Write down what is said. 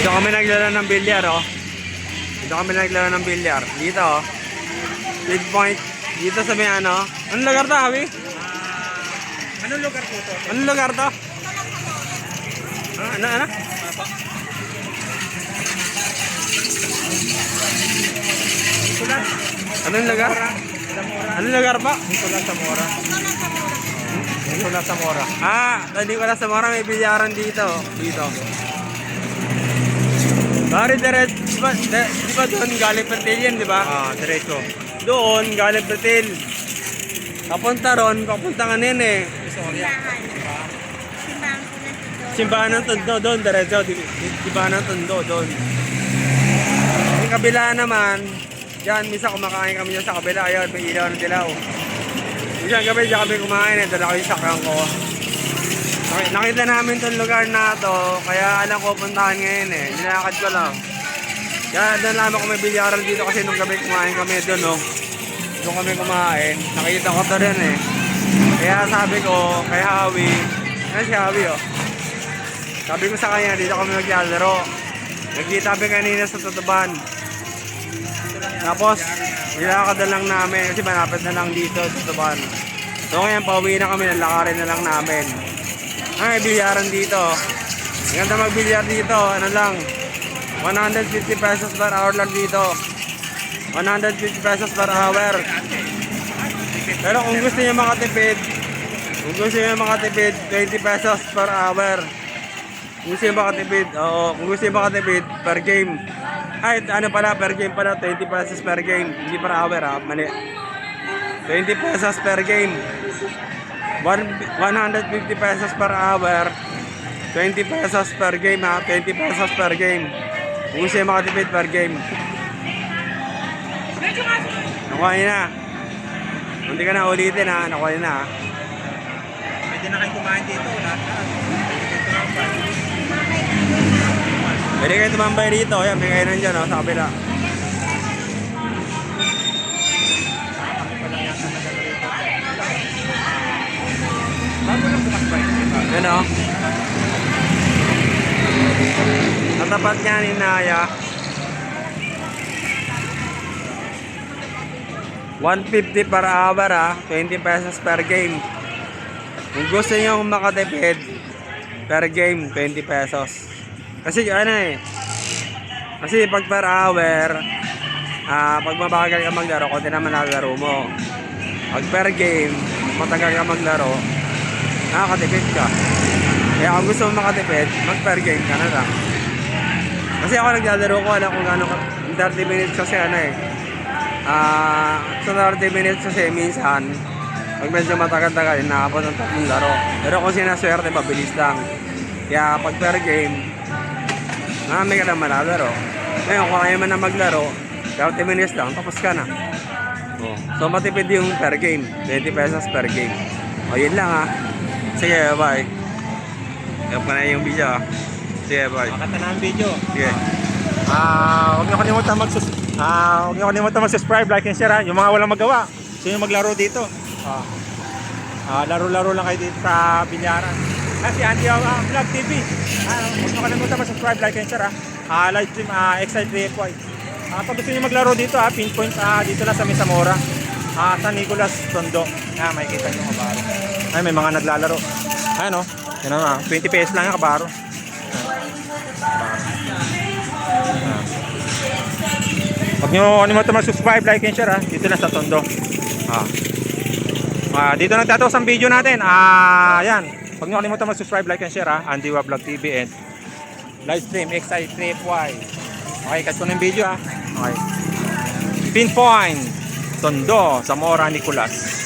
Dito kami naglaro ng bilyar, oh. Dito kami naglaro ng bilyar. Dito, oh. Speed point. Dito sa may ano. Anong lugar to, Hawi? Anong lugar po to? Anong lugar to? Ano? Nicolas. Anong lugar? Zamora. Anong lugar pa? Nicolas Zamora. Nicolas Zamora. Hindi ko na sa Mora, may bilyaran dito. Dito. Sorry, di ba doon galing Pertil yan, di ba? Diretso. Doon, galing Pertil. Papunta ron, papunta ka nin eh. Simbahan ng Tondo doon, diretso. Simbahan ng Tondo doon. Yung kabila naman, yan, misa kumakain kami dyan sa kabila. Ayun, may ilaw ng dilaw. Minsan gabi dyan kami kumain eh, dala ko yung sakyan ko. Nakita namin itong lugar na to, kaya alam ko puntahan ngayon eh. Nilakad ko lang. Kaya doon namin kung may bilyaran dito kasi nung gabi kumain kami doon, no. Doon kami kumain. Nakita ko to rin eh. Kaya sabi ko kay Hawi, ano si Hawi oh. Sabi ko sa kanya, dito kami maglalaro. Nagkita kami kanina sa Tutuban. Tapos, nilakad na lang namin kasi malapit na lang dito sa Tutuban. So ngayon, pauwi na kami, nalakarin na lang namin. Ay, bilyaran dito. Maganda magbilyar dito. Ano lang, 150 pesos per hour lang dito. 150 pesos per hour. Pero kung gusto niyo makatipid, 20 pesos per hour. Kung gusto niyo makatipid, kung gusto niyo makatipid per game. Ay, ano pala, per game pala, 20 pesos per game. Hindi per hour ha, mali. 20 pesos per game. 150 pesos per hour. 20 pesos per game ha, 20 pesos per game. Kung gusto niyo makatipid per game. Nakuha niyo na. Hindi ka na ulitin ha, nakuha niyo na ha. Pwede na kayo kumain dito. Lahat na. Pwede kayo tumambay dito. Ayan, may kainan dyan oh, sa kabila. Bago lang bukas ba yun? Yan o. Natapat niya ni Naya. 150 per hour ha. 20 pesos per game. Kung gusto niyo makatipid per game, 20 pesos. Kasi ano eh. Kasi pag per hour, pag mabagal ka maglaro, konti naman naglaro mo. Pag per game, matagal ka maglaro, nakakatipid ka. Kaya kung gusto mo makatipid, mag per game ka na lang. Kasi ako naglalaro ko, alam kung gano'n 30 minutes kasi ano eh. Sa 30 minutes kasi minsan, pag medyo matagal-tagal, nakapot ng tatlong laro. Pero kung sinaswerte, mabilis lang. Kaya pag per game, marami ka lang malalaro. Ngayon, kung kaya man na maglaro, 30 minutes lang, tapos ka na. So matipid yung per game, 20 pesos per game. O yun lang ha. Sige, bye. Gap ka na yung video ha. Sige, bye. Makata na ang video. Sige. Huwag niyo kalimutan mag-subscribe, like and share ha. Yung mga walang magawa, gusto nyo maglaro dito. Laro-laro lang kayo dito sa bilyaran. Kasi Andy Vlog TV. Huwag niyo kalimutan mag-subscribe, like and share ha. Live stream, Excite3FY. Pag gusto nyo maglaro dito pinpoint dito lang sa Zamora. San Nicolas, Tondo. Makikita nyo kabaro. Ay, may mga naglalaro. Ayan o. 20 pesos lang yung kabaro. Huwag nyo kalimutan mag-subscribe, like and share ha. Dito lang sa Tondo. Dito nagtatapos ang video natin. Yan. Huwag nyo kalimutan mag-subscribe, like and share ha. Andy Vlog TV and live stream Excite3FY. Okay, catch ko na yung video ha. Okay. Pinpoint Tondo, Zamora, Nicolas.